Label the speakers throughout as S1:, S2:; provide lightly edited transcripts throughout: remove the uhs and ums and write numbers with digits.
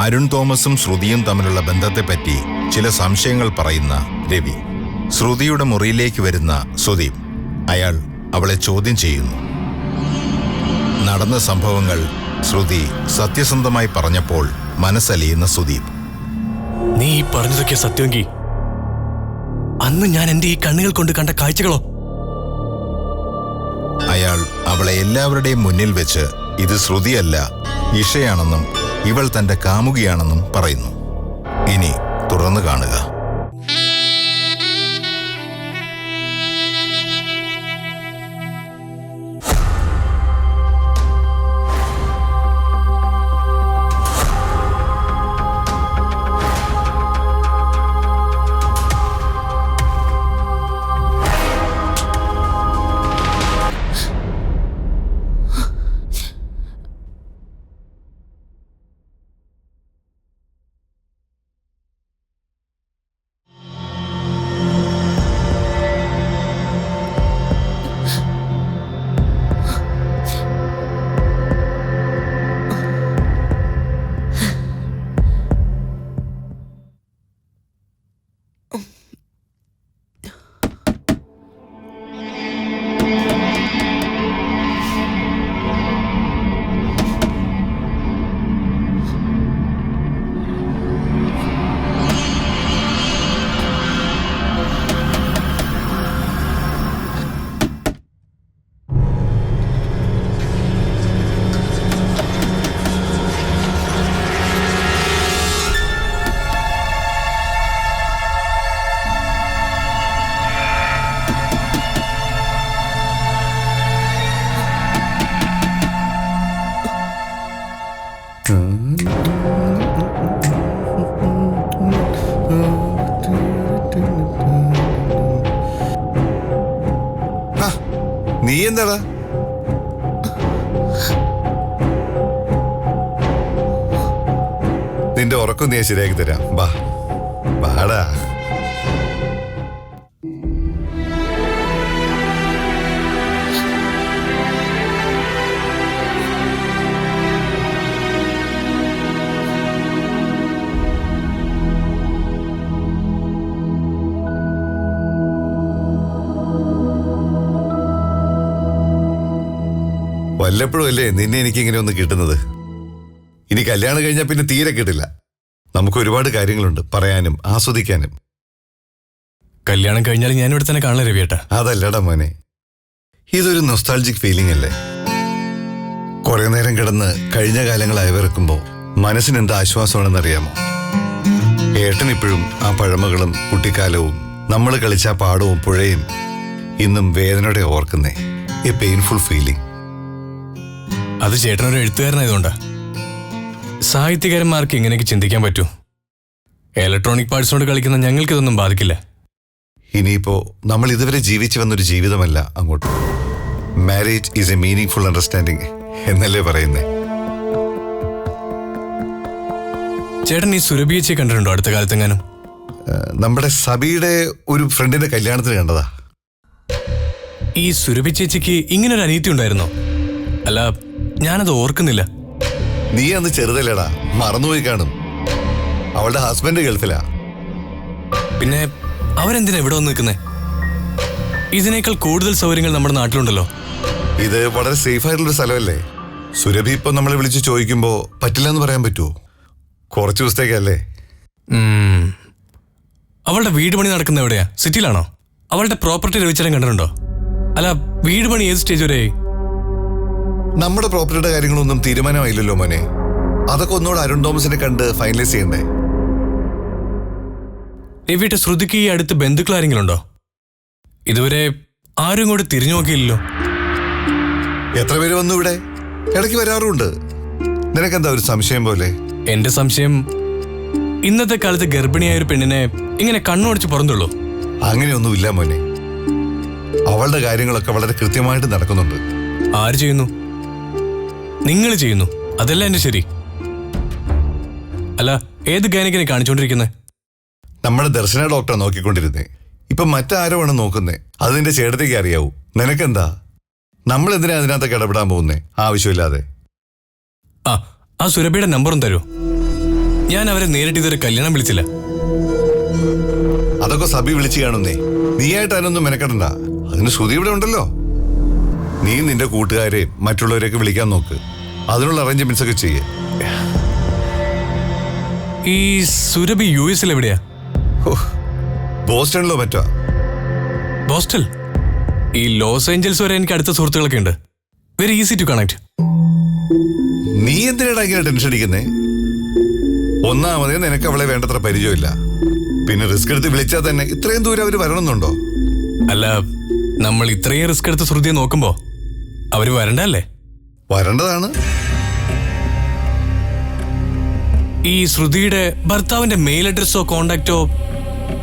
S1: അരുൺ തോമസും ശ്രുതിയും തമ്മിലുള്ള ബന്ധത്തെപ്പറ്റി ചില സംശയങ്ങൾ പറയുന്ന രവി. ശ്രുതിയുടെ മുറിയിലേക്ക് വരുന്ന സുദീപ്. അയാൾ അവളെ ചോദ്യം ചെയ്യുന്നു. നടന്ന സംഭവങ്ങൾ ശ്രുതി സത്യസന്ധമായി പറഞ്ഞപ്പോൾ മനസ്സലിയുന്ന സുദീപ്.
S2: നീ ഈ പറഞ്ഞതൊക്കെ സത്യമെങ്കിൽ അന്ന് ഞാൻ എന്റെ ഈ കണ്ണുകൾ കൊണ്ട് കണ്ട കാഴ്ചകളോ?
S1: അയാൾ അവളെ എല്ലാവരുടെയും മുന്നിൽ വെച്ച് ഇത് ശ്രുതിയല്ല, ഇഷയാണെന്നും ഇവൾ തന്റെ കാമുകിയാണെന്നും പറയുന്നു. ഇനി തുറന്നു കാണുക.
S3: നീ എന്താടാ? നിന്റെ ഉറക്കം നീ ശരിയാക്കി തരാം. ബാടാ. വല്ലപ്പോഴും അല്ലേ നിന്നെ എനിക്കിങ്ങനെ ഒന്ന് കിട്ടുന്നത്. ഇനി കല്യാണം കഴിഞ്ഞാൽ പിന്നെ തീരെ കിട്ടില്ല. നമുക്ക് ഒരുപാട് കാര്യങ്ങളുണ്ട് പറയാനും ആസ്വദിക്കാനും.
S2: കല്യാണം കഴിഞ്ഞാൽ ഞാൻ ഇവിടെ തന്നെ കാണില്ല രവിയേട്ടാ.
S3: അതല്ലടാ മോനെ, ഇതൊരു നൊസ്റ്റാൾജിക് ഫീലിംഗ് അല്ലേ? കുറെ നേരം കിടന്ന് കഴിഞ്ഞ കാലങ്ങൾ അയവിറക്കുമ്പോ മനസ്സിന് എന്താ ആശ്വാസമാണെന്നറിയാമോ? ഏട്ടനിപ്പോഴും ആ പഴമകളും കുട്ടിക്കാലവും നമ്മൾ കളിച്ച പാടവും പുഴയും ഇന്നും വേദനയോടെ ഓർക്കുന്നേ. A painful feeling.
S2: അത് ചേട്ടനൊരു എഴുത്തുകാരനായതുകൊണ്ടാ. സാഹിത്യകാരന്മാർക്ക് ഇങ്ങനെയൊക്കെ ചിന്തിക്കാൻ പറ്റൂ. ഇലക്ട്രോണിക് പാർട്സിനോട് കളിക്കുന്ന ഞങ്ങൾക്കിതൊന്നും ബാധിക്കില്ല.
S3: ഇനിയിപ്പോ നമ്മൾ ഇതുവരെ ജീവിച്ചു വന്നൊരു ജീവിതമല്ല അങ്ങോട്ട്. Marriage is A meaning full understanding എന്നല്ലേ പറയുന്നേ?
S2: ചേട്ടൻ ഈ സുരഭിയെ കണ്ടിട്ടുണ്ടോ അടുത്ത കാലത്തെങ്ങാനും?
S3: നമ്മുടെ സബിയുടെ ഒരു ഫ്രണ്ടിന്റെ കല്യാണത്തിന് കണ്ടതാ.
S2: ഈ സുരഭി ചേച്ചിക്ക് ഇങ്ങനൊരു അനീതി ഉണ്ടായിരുന്നോ? അല്ല, ഞാനത് ഓർക്കുന്നില്ല.
S3: നീ അന്ന് ചെറുതല്ലേടാ, മറന്നുപോയി കാണും. അവളുടെ ഹസ്ബൻഡ് ഗൾഫിലാ.
S2: പിന്നെ അവരെന്തിനാ ഇവിടെ വന്ന് നിൽക്കുന്നേ? ഇതിനേക്കാൾ കൂടുതൽ സൗകര്യങ്ങൾ നമ്മുടെ നാട്ടിലുണ്ടല്ലോ.
S3: ഇത് വളരെ സേഫ് ആയിട്ടുള്ളൊരു സ്ഥലമല്ലേ? സുരഭി ഇപ്പൊ നമ്മളെ വിളിച്ച് ചോദിക്കുമ്പോ പറ്റില്ല എന്ന് പറയാൻ പറ്റുമോ? കുറച്ചു ദിവസത്തേക്കല്ലേ.
S2: അവളുടെ വീട് പണി നടക്കുന്ന എവിടെയാ? സിറ്റിയിലാണോ? അവളുടെ പ്രോപ്പർട്ടി രവിച്ചേട്ടൻ കണ്ടിട്ടുണ്ടോ? അല്ല, വീട് പണി ഏത് സ്റ്റേജ് വരെ?
S3: നമ്മുടെ പ്രോപ്പർട്ടിയുടെ കാര്യങ്ങളൊന്നും തീരുമാനമായില്ലല്ലോ മോനെ. അതൊക്കെ ഒന്നുകൂടെ അരുൺ തോമസിനെ കണ്ട് ഫൈനലൈസ് ചെയ്യണ്ടേ?
S2: രവിയുടെ ശ്രുതിക്ക് ഈ അടുത്ത് ബന്ധുക്കൾ ആരെങ്കിലും ഉണ്ടോ? ഇതുവരെ ആരും ഇങ്ങോട്ട് തിരിഞ്ഞു നോക്കിയില്ലല്ലോ.
S3: എത്ര പേര് വന്നു ഇവിടെ? ഇടയ്ക്ക് വരാറുണ്ട്. നിനക്കെന്താ ഒരു സംശയം പോലെ?
S2: എന്റെ സംശയം, ഇന്നത്തെ കാലത്ത് ഗർഭിണിയായ ഒരു പെണ്ണിനെ ഇങ്ങനെ കണ്ണുടച്ച് പുറത്തുള്ളൂ.
S3: അങ്ങനെയൊന്നുമില്ല മോനെ. അവളുടെ കാര്യങ്ങളൊക്കെ വളരെ കൃത്യമായിട്ട് നടക്കുന്നുണ്ട്.
S2: ആര് ചെയ്യുന്നു? നിങ്ങൾ ചെയ്യുന്നു. അതല്ല എന്റെ ശരി. അല്ല, ഏത് ഗൈനക്കിനെ കാണിച്ചോണ്ടിരിക്കുന്നത്?
S3: നമ്മുടെ ദർശന ഡോക്ടറെ നോക്കിക്കൊണ്ടിരുന്നേ. ഇപ്പൊ മറ്റാരോണ് നോക്കുന്നേ? അത് നിന്റെ ചേട്ടത്തേക്ക് അറിയാവൂ. നിനക്കെന്താ? നമ്മൾ എന്തിനാ അതിനകത്തൊക്കെ ഇടപെടാൻ പോകുന്നേ ആവശ്യമില്ലാതെ?
S2: ആ സുരഭിയുടെ നമ്പറും തരൂ. ഞാൻ അവരെ നേരിട്ട് ഇതൊരു കല്യാണം വിളിച്ചില്ല.
S3: അതൊക്കെ സബി വിളിച്ചു കാണുന്നേ. നീയായിട്ട് അതിനൊന്നും മെനക്കെടണ്ട. അതിന് ശ്രുതി ഇവിടെ ഉണ്ടല്ലോ. നീ നിന്റെ കൂട്ടുകാരെ മറ്റുള്ളവരെയൊക്കെ വിളിക്കാൻ നോക്ക്. അതിനുള്ള അറേഞ്ച്മെന്റ്സ് ഒക്കെ ചെയ്യേ.
S2: ഈ സുരഭി US എവിടെയാ?
S3: ബോസ്റ്റണിലോ മറ്റോ?
S2: ബോസ്റ്റൽ? ഈ ലോസ് ഏഞ്ചൽസ് വരെ എനിക്ക് അടുത്ത സുഹൃത്തുക്കളൊക്കെ ഉണ്ട്. Very easy to connect.
S3: നീ എന്തിനാണ് ഇങ്ങനെ ടെൻഷൻ അടിക്കുന്നേ? ഒന്നാമതേ നിനക്ക് അവളെ വേണ്ടത്ര പരിചയമില്ല. പിന്നെ റിസ്ക് എടുത്ത് വിളിച്ചാൽ തന്നെ ഇത്രയും ദൂരം അവര് വരണമെന്നുണ്ടോ?
S2: അല്ല, നമ്മൾ ഇത്രയും റിസ്ക് എടുത്ത് ശ്രുതിയെ നോക്കുമ്പോ അവര് വരണ്ടല്ലേ?
S3: വരേണ്ടതാണ്.
S2: ഈ ശ്രുതിയുടെ ഭർത്താവിന്റെ മെയിൽ അഡ്രസ്സോ കോണ്ടാക്റ്റോ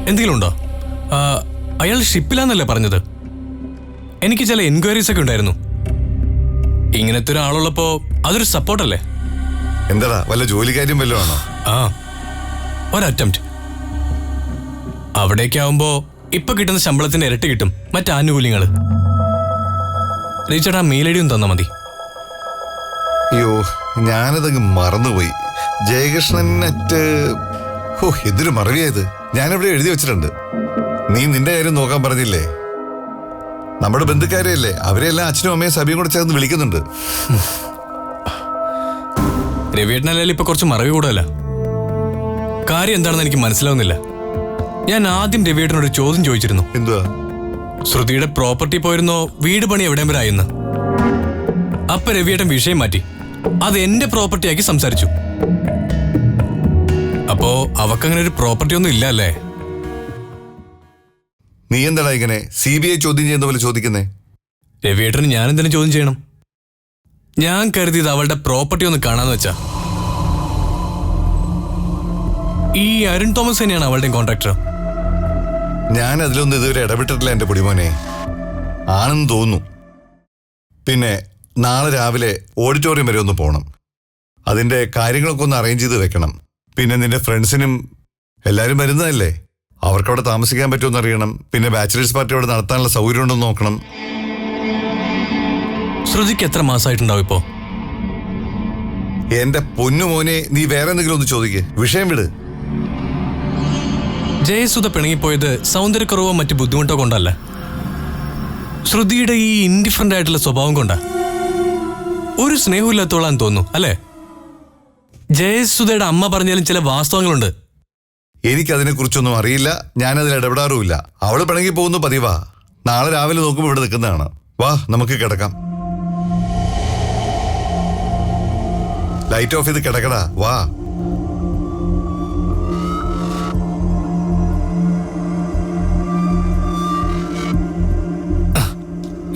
S2: എന്തെങ്കിലും ഉണ്ടോ? അയാൾ ഷിപ്പിലാന്നല്ലേ പറഞ്ഞത്? എനിക്ക് ചില എൻക്വയറീസ് ഒക്കെ ഉണ്ടായിരുന്നു. ഇങ്ങനത്തെ ഒരാളുള്ളപ്പോ അതൊരു സപ്പോർട്ടല്ലേ?
S3: എന്താടാ, വല്ല ജോലിക്കാര്യം വല്ലതും ആണോ?
S2: ആ, ഒരു അറ്റംപ്റ്റ്. അവിടേക്കാവുമ്പോ ഇപ്പൊ കിട്ടുന്ന ശമ്പളത്തിന്റെ ഇരട്ടി കിട്ടും മറ്റ് ആനുകൂല്യങ്ങള്. റീച്ചേട്ടാ മെയിൽ ഐ ഡി ഒന്ന് തന്നാ മതി.
S3: അയ്യോ, ഞാനതങ്ങ് മറന്നുപോയി. ജയകൃഷ്ണൻ അറ്റ്... എന്തൊരു മറവിയായത്. ഞാനിവിടെ എഴുതി വെച്ചിട്ടുണ്ട്. നീ നിന്റെ കാര്യം നോക്കാൻ പറഞ്ഞില്ലേ? നമ്മുടെ ബന്ധുക്കാരെയല്ലേ, അവരെല്ലാം അച്ഛനും അമ്മയും സഭയും കൂടെ ചേർന്ന് വിളിക്കുന്നുണ്ട്.
S2: രവിയേട്ടനല്ലേ ഇപ്പൊ കുറച്ച് മറവി കൂടല്ല. കാര്യം എന്താണെന്ന് എനിക്ക് മനസ്സിലാവുന്നില്ല. ഞാൻ ആദ്യം രവിയേട്ടനോട് ചോദ്യം ചോദിച്ചിരുന്നു.
S3: എന്തുവാ?
S2: ശ്രുതിയുടെ പ്രോപ്പർട്ടി പോയിരുന്നോ, വീട് പണി എവിടെയും വരെ ആയെന്ന്. അപ്പൊ രവിയേട്ടൻ വിഷയം മാറ്റി അത് എന്റെ പ്രോപ്പർട്ടി ആക്കി സംസാരിച്ചു. അപ്പോ അവക്കങ്ങനെ ഒരു പ്രോപ്പർട്ടി ഒന്നും ഇല്ല അല്ലേ?
S3: നീ എന്താടാ ഇങ്ങനെ CBI ചോദ്യം ചെയ്യുന്ന പോലെ ചോദിക്കുന്നേ?
S2: രവിയേട്ടന് ഞാൻ എന്തിനും ചോദ്യം ചെയ്യണം? ഞാൻ കരുതിയത് അവളുടെ പ്രോപ്പർട്ടി ഒന്ന് കാണാന്ന് വെച്ചാ. ഈ അരുൺ തോമസ് തന്നെയാണ് അവളുടെ കോൺട്രാക്ടർ.
S3: ഞാൻ അതിലൊന്നും ഇതുവരെ ഇടപെട്ടിട്ടില്ല എന്റെ പൊടിമോനെ. ആണെന്ന് തോന്നുന്നു. പിന്നെ നാളെ രാവിലെ ഓഡിറ്റോറിയം വരെ ഒന്ന് പോകണം. അതിന്റെ കാര്യങ്ങളൊക്കെ ഒന്ന് അറേഞ്ച് ചെയ്ത് വെക്കണം. പിന്നെ നിന്റെ ഫ്രണ്ട്സിനും എല്ലാവരും വരുന്നതല്ലേ, അവർക്കവിടെ താമസിക്കാൻ പറ്റുമെന്ന് അറിയണം. പിന്നെ ബാച്ചിലേഴ്സ് പാർട്ടി അവിടെ നടത്താനുള്ള സൗകര്യം ഉണ്ടെന്ന് നോക്കണം.
S2: ശ്രുതിക്ക് എത്ര മാസമായിട്ടുണ്ടാവും ഇപ്പോ?
S3: എന്റെ പൊന്നുമോനെ, നീ വേറെ എന്തെങ്കിലും ഒന്ന് ചോദിക്കേ, വിഷയം വിട്.
S2: ജയസുധ പിണങ്ങിപ്പോയത് സൗന്ദര്യക്കുറവോ മറ്റു ബുദ്ധിമുട്ടോ കൊണ്ടല്ല, ശ്രുതിയുടെ ഈ ഇൻഡിഫറന്റ് ആയിട്ടുള്ള സ്വഭാവം കൊണ്ടാ. ഒരു സ്നേഹമില്ലാത്തോളാന്ന് തോന്നുന്നു അല്ലേ? ജയസുധയുടെ അമ്മ പറഞ്ഞാലും ചില വാസ്തവങ്ങളുണ്ട്.
S3: എനിക്കതിനെ കുറിച്ചൊന്നും അറിയില്ല. ഞാനതിൽ ഇടപെടാറുമില്ല. അവള് പിണങ്ങി പോകുന്നു പതിവാ. നാളെ രാവിലെ നോക്കുമ്പോൾ ഇവിടെ നിൽക്കുന്നതാണ്. വാ, നമുക്ക് കിടക്കാം. ലൈറ്റ് ഓഫ് ചെയ്ത് കിടക്കടാ, വാ.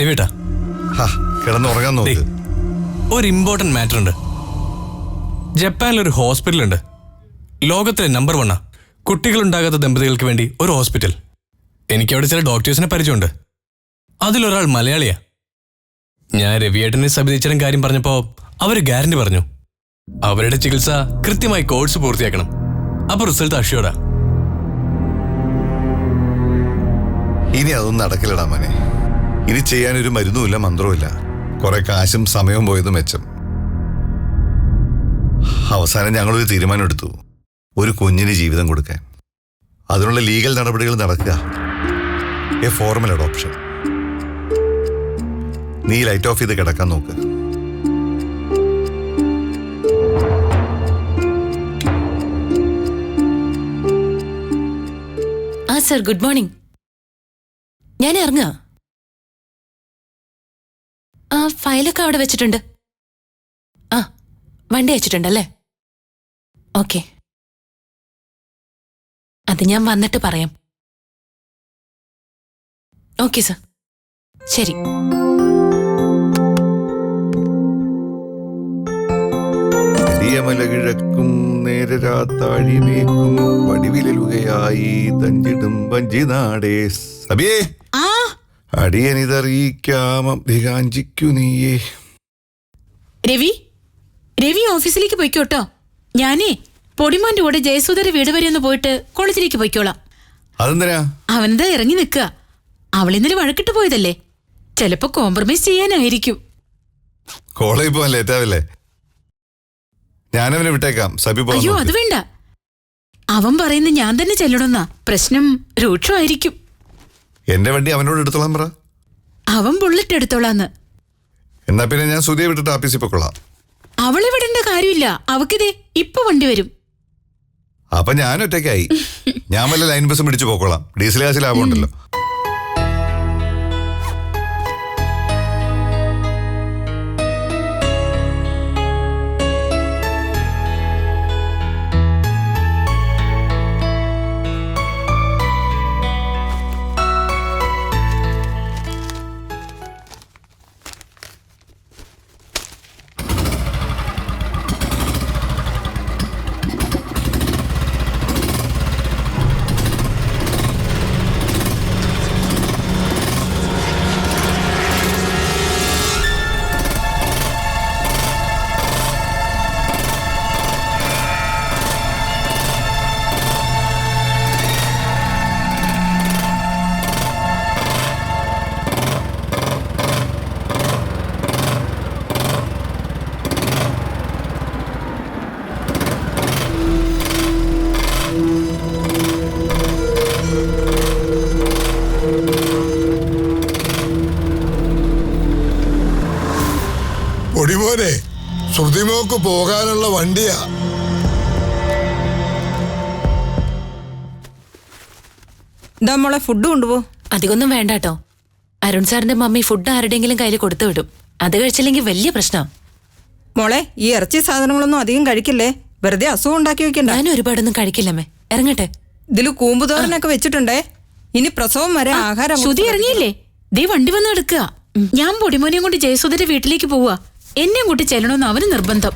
S2: രവിയേട്ടാ,
S3: കിടന്നുറങ്ങാൻ നോക്ക്.
S2: ഒരു ഇമ്പോർട്ടന്റ് മാറ്റർ ഉണ്ട്. ജപ്പാനിലൊരു ഹോസ്പിറ്റൽ ഉണ്ട്. ലോകത്തിലെ നമ്പർ 1 കുട്ടികളുണ്ടാകാത്ത ദമ്പതികൾക്ക് വേണ്ടി ഒരു ഹോസ്പിറ്റൽ. എനിക്കവിടെ ചില ഡോക്ടേഴ്സിനെ പരിചയമുണ്ട്. അതിലൊരാൾ മലയാളിയാ. ഞാൻ രവിയേട്ടനെ സബിതീച്ചരം കാര്യം പറഞ്ഞപ്പോ അവര് ഗ്യാരണ്ടി പറഞ്ഞു. അവരുടെ ചികിത്സ കൃത്യമായി കോഴ്സ് പൂർത്തിയാക്കണം. അപ്പൊ റിസൾട്ട് അഷ്യൂർഡാ.
S3: ഇനി അതൊന്നും നടക്കില്ലടാ മോനെ. ഇനി ചെയ്യാനൊരു മരുന്നുമില്ല, മന്ത്രവുമില്ല. കുറെ കാശും സമയവും പോയത് മെച്ചം. അവസാനം ഞങ്ങളൊരു തീരുമാനം എടുത്തു, ഒരു കുഞ്ഞിന് ജീവിതം കൊടുക്കാൻ. അതിനുള്ള ലീഗൽ നടപടികൾ നടക്കുക. A formal adoption. നീ ലൈറ്റ് ഓഫ് ചെയ്ത് കിടക്കാൻ നോക്ക്.
S4: ആ സർ, ഗുഡ് മോർണിംഗ്. ഞാൻ ഇറങ്ങാ. ആ ഫയലൊക്കെ അവിടെ വെച്ചിട്ടുണ്ട്. ആ, വണ്ടി അയച്ചിട്ടുണ്ടല്ലേ? ഓക്കെ, അത് ഞാൻ വന്നിട്ട് പറയാം. ഓക്കെ സർ, ശരി.
S3: കിഴക്കും നേരാത്താഴിമേക്കും വടിവിലുകയായി തഞ്ചിടും വഞ്ചിനാടേ. സബിയേ, അടിയനിതറിയിക്കാമഭികാഞ്ചിക്കു നീയേ.
S4: രവി ഓഫീസിലേക്ക് പോയിക്കോട്ടോ. ഞാനേ പൊടിമോന്റെ കൂടെ ജയസുധര വീട് വരെ ഒന്ന് പോയിട്ട് കോളേജിലേക്ക് പോയിക്കോളാം.
S3: അതെന്തിനാ?
S4: അവനെന്താ ഇറങ്ങി നിൽക്കുക. അവളിന്നലെ വഴക്കിട്ട് പോയതല്ലേ, ചിലപ്പോ കോംപ്രമൈസ് ചെയ്യാനായിരിക്കും.
S3: കോളേജിൽ പോകാൻ ലേറ്റാവില്ലേ? ഞാനവനെ വിട്ടേക്കാം. സബി
S4: അയ്യോ, അത് വേണ്ട. അവൻ പറയുന്ന ഞാൻ തന്നെ ചെല്ലണമെന്നാ. പ്രശ്നം രൂക്ഷമായിരിക്കും.
S3: എന്റെ വണ്ടി അവനോട് എടുത്തോളാൻ പറ.
S4: അവൻ ബുള്ളറ്റ് എടുത്തോളാന്ന്.
S3: എന്നാ പിന്നെ ഞാൻ സുധിയെ വിട്ടിട്ട് ആഫീസിൽ പൊക്കോളാം.
S4: അവളെ വിടേണ്ട കാര്യമില്ല. അവക്കിതേ ഇപ്പൊ വണ്ടി വരും.
S3: അപ്പൊ ഞാൻ ഒറ്റയ്ക്കായി. ഞാൻ വല്ല ലൈൻ ബസ്സും പിടിച്ചു പോക്കോളാം. ഡീസൽ കാശ് ലാഭമുണ്ടല്ലോ.
S5: ഒടിമോനെ, ശ്രുതിമോക്ക് പോകാനുള്ള വണ്ടിയാ.
S6: മോളെ ഫുഡ് കൊണ്ടുപോ.
S7: അധികമൊന്നും വേണ്ട കേട്ടോ. അരുൺ സാറിന്റെ മമ്മി ഫുഡ് ആരുടെയെങ്കിലും കയ്യിൽ കൊടുത്തു വിടും. അത് കഴിച്ചില്ലെങ്കിൽ വലിയ പ്രശ്നം.
S6: മോളെ, ഈ ഇറച്ചി സാധനങ്ങളൊന്നും അധികം കഴിക്കില്ലേ. വെറുതെ അസുഖം ഉണ്ടാക്കി വെക്കണ്ട.
S7: ഞാൻ ഒരുപാടൊന്നും കഴിക്കില്ലമ്മേ. ഇറങ്ങട്ടെ.
S6: ഇതില് കൂമ്പുതോരനൊക്കെ വെച്ചിട്ടുണ്ടേ. ഇനി പ്രസവം വരെ ആഹാരം
S4: ശ്രുതി ഇറങ്ങിയില്ലേ? ദേ വണ്ടി വന്ന് എടുക്കുക. ഞാൻ പൊടിമോനെയും കൊണ്ട് ജയസുധയുടെ വീട്ടിലേക്ക് പോവാ. എന്നെയും കൂട്ടി ചെല്ലണമെന്ന് അവന് നിർബന്ധം.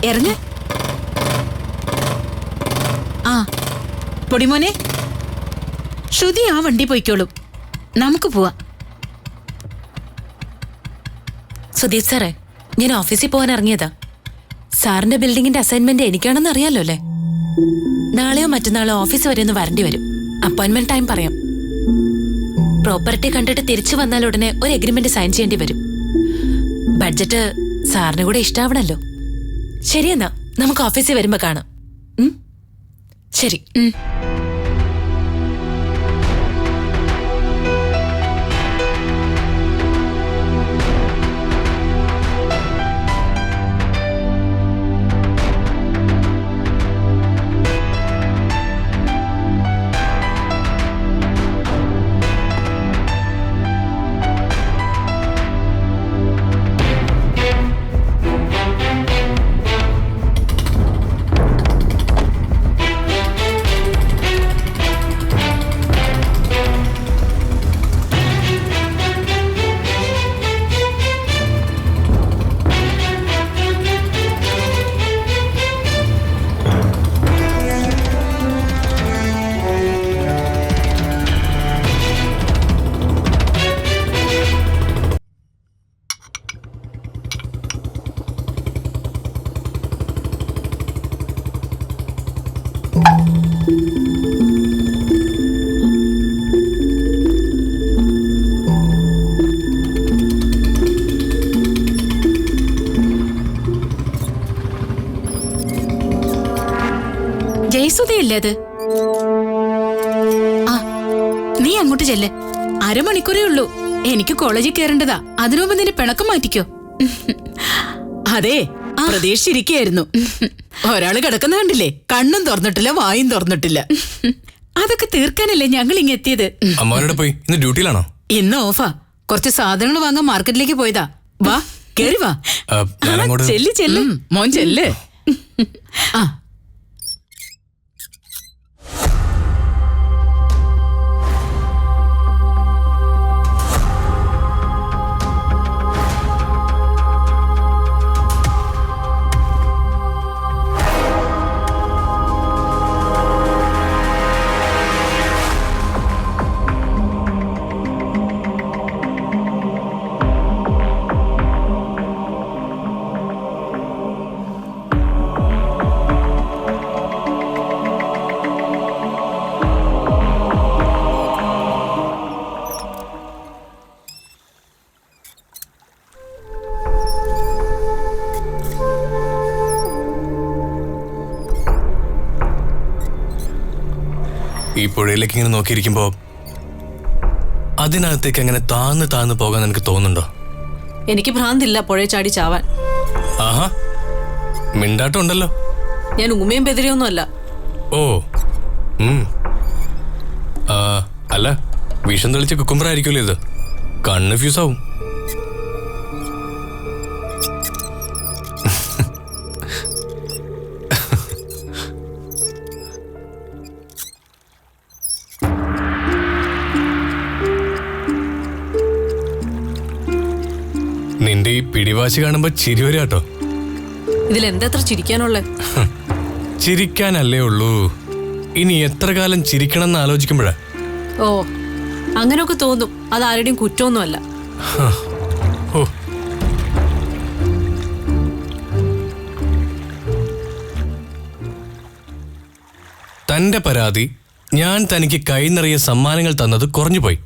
S4: ഇറങ്ങ. ആ പൊടിമോനെ, ശ്രുതി ആ വണ്ടി പോയിക്കോളും. നമുക്ക് പോവാം.
S7: സുധീഷ് സാറേ, ഞാൻ ഓഫീസിൽ പോകാൻ ഇറങ്ങിയതാ. സാറിന്റെ ബിൽഡിങ്ങിന്റെ അസൈൻമെന്റ് എനിക്കാണെന്ന് അറിയാലോ അല്ലേ? നാളെയോ മറ്റന്നാളോ ഓഫീസ് വരെ ഒന്ന് വരേണ്ടി വരും. അപ്പോയിന്റ്മെന്റ് ടൈം പറയാം. പ്രോപ്പർട്ടി കണ്ടിട്ട് തിരിച്ചു വന്നാൽ ഉടനെ ഒരു എഗ്രിമെന്റ് സൈൻ ചെയ്യേണ്ടി വരും. ബഡ്ജറ്റ് സാറിന് കൂടെ ഇഷ്ടാവണല്ലോ. ശരിയെന്നാ, നമുക്ക് ഓഫീസിൽ വരുമ്പോ കാണാം. ശരി.
S4: ജയസുധയല്ലേ അത്? ആ, നീ അങ്ങോട്ട് ചെല്ല്. അരമണിക്കൂറേ ഉള്ളൂ. എനിക്ക് കോളേജിൽ കയറേണ്ടതാ. അതിനു മുമ്പ് നിന്റെ പിണക്കം മാറ്റിക്കോ.
S8: അതെ, പ്രതീക്ഷിച്ചിരിക്കുകയായിരുന്നു. ഒരാള് കിടക്കുന്ന കണ്ടില്ലേ? കണ്ണും തുറന്നിട്ടില്ല, വായും തുറന്നിട്ടില്ല.
S4: അതൊക്കെ തീർക്കാനല്ലേ ഞങ്ങൾ ഇങ്ങ് എത്തിയത്.
S2: അമ്മാവനോട് പോയി ഇന്ന് ഡ്യൂട്ടിയിലാണോ?
S8: ഇന്ന് ഓഫാ. കുറച്ച് സാധനങ്ങൾ വാങ്ങാൻ മാർക്കറ്റിലേക്ക് പോയതാ. വാ, കേറി വാ.
S2: ഞാനങ്ങോട്ട്
S8: ചെല്ല് ചെല്ല്, മോൻ ചെല്ല്. ആ,
S2: ഈ പുഴയിലേക്ക് ഇങ്ങനെ നോക്കിയിരിക്കുമ്പോ അതിനകത്തേക്ക് അങ്ങനെ താന്ന് താന്ന് പോകാൻ എനിക്ക് തോന്നുന്നുണ്ടോ?
S9: എനിക്ക് ഭ്രാന്തില്ല പുഴയെ ചാടി ചാവാൻ.
S2: ആഹാ, മിണ്ടാട്ടം ഉണ്ടല്ലോ.
S9: ഞാൻ ഊമയും ബെതിരിയൊന്നും അല്ല.
S2: ഓ, അല്ല, വിഷം തെളിച്ച കുക്കുമ്പറായിരിക്കുമല്ലോ ഇത്. കണ്ണ് ഫ്യൂസാവും. നിന്റെ ഈ പിടിവാശി കാണുമ്പോ ചിരി വരും കേട്ടോ.
S9: ഇതിലെന്താ ചിരിക്കാനുള്ളേ?
S2: ചിരിക്കാനല്ലേ ഉള്ളൂ. ഇനി എത്ര കാലം ചിരിക്കണം എന്ന് ആലോചിക്കുമ്പോഴാ.
S9: ഓ, അങ്ങനെയൊക്കെ തോന്നും. അത് ആരുടെയും കുറ്റമൊന്നുമല്ല.
S2: ഓ, തന്റെ പരാതി ഞാൻ തനിക്ക് കൈ നിറയെ സമ്മാനങ്ങൾ തന്നത് കുറഞ്ഞുപോയി.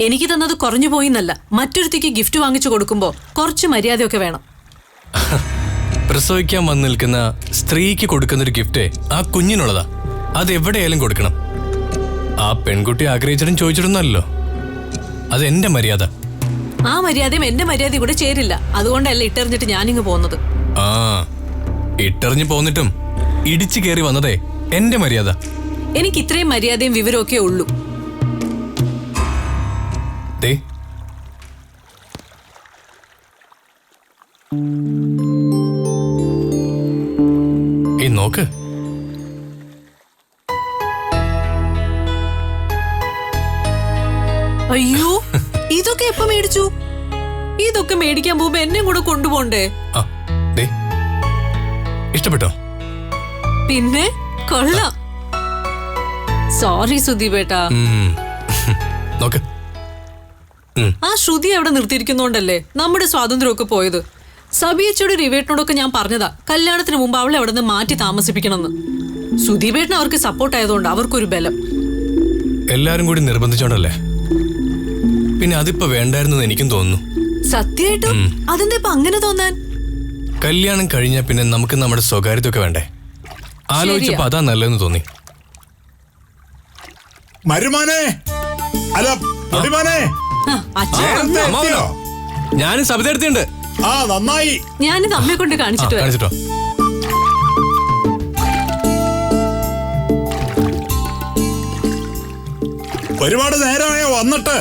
S9: എനിക്ക് തന്നത് കുറഞ്ഞു പോയിന്നല്ല, മറ്റൊരുത്തിക്ക് ഗിഫ്റ്റ് വാങ്ങിച്ചു കൊടുക്കുമ്പോ കുറച്ച് മര്യാദയൊക്കെ വേണം.
S2: പ്രസവിക്കാൻ വന്നു നിൽക്കുന്ന സ്ത്രീക്ക് കൊടുക്കുന്ന ഒരു ഗിഫ്റ്റ് ആ കുഞ്ഞിനുള്ളതാ. അത് എവിടെയായാലും കൊടുക്കണം. ആ പെൺകുട്ടി ആഗ്രഹിച്ചിട്ടും ചോദിച്ചിട്ടൊന്നുമല്ലോ. അത് എന്റെ മര്യാദ.
S9: ആ മര്യാദയും എന്റെ മര്യാദയും കൂടെ ചേരില്ല. അതുകൊണ്ടല്ല ഇട്ടെറിഞ്ഞിട്ട് ഞാനിങ്ങ് പോകുന്നത്.
S2: ആ, ഇട്ടെറിഞ്ഞു പോന്നിട്ടും ഇടിച്ചു കയറി വന്നതേ എന്റെ മര്യാദ.
S9: എനിക്ക് ഇത്രയും മര്യാദയും വിവരമൊക്കെ ഉള്ളൂ.
S2: ഈ നോക്ക്.
S9: അയ്യോ, ഇതൊക്കെ എപ്പോ മേടിച്ചു? ഇതൊക്കെ മേടിക്കാൻ പോകുമ്പോ എന്നെ കൂടെ കൊണ്ടുപോണ്ടേ?
S2: ഇഷ്ടപ്പെട്ടോ?
S9: പിന്നെ കൊള്ളാം. സോറി സുധീപേട്ടാ.
S2: നോക്ക്.
S9: ആ ശ്രുതി അവിടെ നിർത്തിയിരിക്കുന്നോണ്ടല്ലേ നമ്മുടെ സ്വാതന്ത്ര്യമൊക്കെ പോയത്. സബിയച്ചോട് റിവേട്ടിനോടൊക്കെ ഞാൻ പറഞ്ഞതാ കല്യാണത്തിന് മുമ്പ് അവളെ അവിടെ നിന്ന് മാറ്റി താമസിപ്പിക്കണമെന്ന്. സുധീപേട്ടന് അവർക്ക് സപ്പോർട്ട് ആയതുകൊണ്ട് അവർക്കൊരു ബലം.
S2: എല്ലാരും കൂടി നിർബന്ധിച്ചോണ്ടല്ലേ. പിന്നെ അതിപ്പോ വേണ്ടായിരുന്നു എനിക്കും തോന്നുന്നു.
S9: സത്യമായിട്ടും അതെന്താ ഇപ്പൊ അങ്ങനെ തോന്നാൻ?
S2: കല്യാണം കഴിഞ്ഞാ പിന്നെ നമുക്ക് നമ്മുടെ സ്വകാര്യതൊക്കെ വേണ്ടേ? ആലോചിച്ചപ്പോ അതാ നല്ലതെന്ന് തോന്നി.
S10: മരുമാനെ, അല്ല പൊടിമാനെ,
S2: ഞാനും സബിത എടുത്തിട്ടുണ്ട്.
S10: ആ നന്നായി.
S9: ഞാനിത് അമ്മയെ കൊണ്ട് കാണിച്ചിട്ടോ.
S10: ഒരുപാട് നേരമായോ വന്നിട്ട്?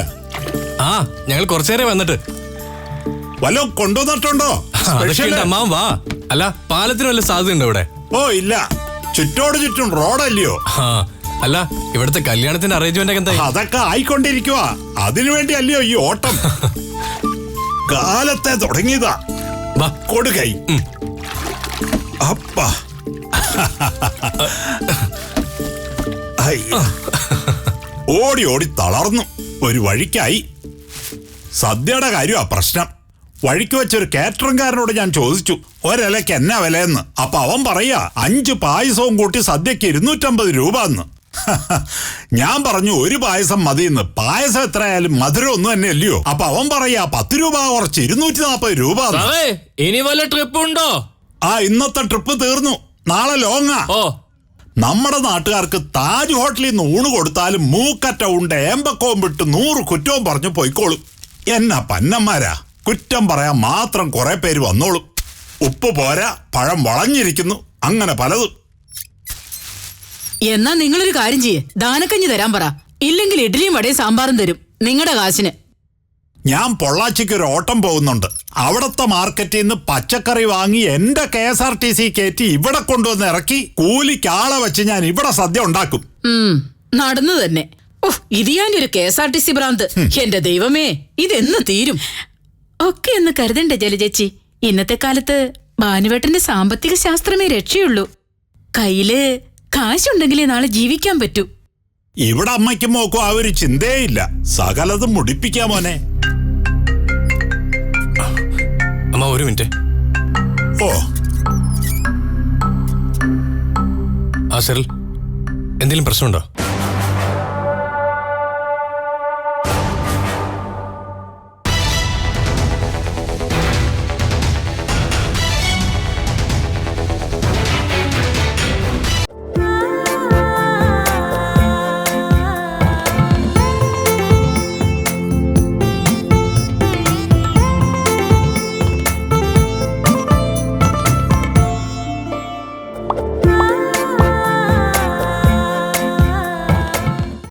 S2: ആ, ഞങ്ങൾ കുറച്ചേരെ വന്നിട്ട്.
S10: വല്ലതും കൊണ്ടുവന്നിട്ടുണ്ടോ?
S2: അമ്മാവൻ വാ. അല്ല, പാലത്തിന് വല്ല സാധ്യതയുണ്ടോ ഇവിടെ?
S10: ഓ ഇല്ല, ചുറ്റോട് ചുറ്റും റോഡല്ലയോ.
S2: അല്ല, ഇവിടുത്തെ കല്യാണത്തിന്റെ അറേഞ്ച്മെന്റ് എന്താ?
S10: അതൊക്കെ ആയിക്കൊണ്ടിരിക്കുക. അതിനുവേണ്ടി അല്ലയോ ഈ ഓട്ടം. കാലത്തെ തുടങ്ങിയതാ. കൊടുകൈ അപ്പ. ഓടി ഓടി തളർന്നു. ഒരു വഴിക്കായി. സദ്യയുടെ കാര്യമാ പ്രശ്നം. വഴിക്ക് വെച്ചൊരു കാറ്ററിംഗുകാരനോട് ഞാൻ ചോദിച്ചു ഒരിലയ്ക്ക് എന്നാ വിലയെന്ന്. അപ്പൊ അവൻ പറയാ 5 പായസവും കൂട്ടി സദ്യക്ക് 250 രൂപ എന്ന്. ഞാൻ പറഞ്ഞു ഒരു പായസം മതിയെന്ന്. പായസം എത്രയായാലും മധുരം ഒന്നും തന്നെ അല്ലയോ. അപ്പൊ അവൻ പറയാ 10 രൂപ കുറച്ച് 240 രൂപ.
S2: ഇനി വല്ല ട്രിപ്പ് ഉണ്ടോ?
S10: ഇന്നത്തെ ട്രിപ്പ് തീർന്നു. നാളെ ലോങ്ങാ. നമ്മുടെ നാട്ടുകാർക്ക് താജ് ഹോട്ടലിൽ നിന്ന് ഊണ് കൊടുത്താലും മൂക്കറ്റ ഉണ്ട് ഏമ്പക്കവും വിട്ട് 100 കുറ്റവും പറഞ്ഞു പോയിക്കോളും. എന്നാ പന്നന്മാരാ, കുറ്റം പറയാൻ മാത്രം കുറെ പേര് വന്നോളും. ഉപ്പ് പോരാ, പഴം വളഞ്ഞിരിക്കുന്നു, അങ്ങനെ പലതും.
S8: എന്നാ നിങ്ങളൊരു കാര്യം ചെയ്യേ, ദാനക്കഞ്ഞി തരാൻ പറ. ഇല്ലെങ്കിൽ ഇഡ്ഡലിയും വടയും സാമ്പാറും തരും നിങ്ങളുടെ കാശിന്.
S10: ഞാൻ പൊള്ളാച്ചിക്ക് ഒരു ഓട്ടം പോകുന്നുണ്ട്. അവിടത്തെ മാർക്കറ്റിൽ നിന്ന് പച്ചക്കറി വാങ്ങി എന്റെ KSRTC കയറ്റി ഇവിടെ കൊണ്ടുവന്ന് ഇറക്കി കൂലിക്ക് ആളെ വെച്ച് ഞാൻ ഇവിടെ സദ്യ ഉണ്ടാക്കും.
S8: നടന്നു തന്നെ. ഇത് ഞാനൊരു KSRTC ഭ്രാന്ത്. എന്റെ ദൈവമേ, ഇതെന്ന് തീരും?
S4: ഒക്കെ എന്ന് കരുതണ്ടേ ജലജേച്ചി. ഇന്നത്തെ കാലത്ത് ഭാനുവേട്ടന്റെ സാമ്പത്തിക ശാസ്ത്രമേ രക്ഷയുള്ളൂ. കയ്യില് കാശുണ്ടെങ്കിലേ നാളെ ജീവിക്കാൻ പറ്റൂ.
S10: ഇവിടെ അമ്മയ്ക്കും മോക്കും ആ ഒരു ചിന്തയില്ല. സകലതും മുടിപ്പിക്കാ മോനെ.
S2: അമ്മ ഒരു മിനിറ്റ്. സെറിൽ, എന്തെങ്കിലും പ്രശ്നമുണ്ടോ?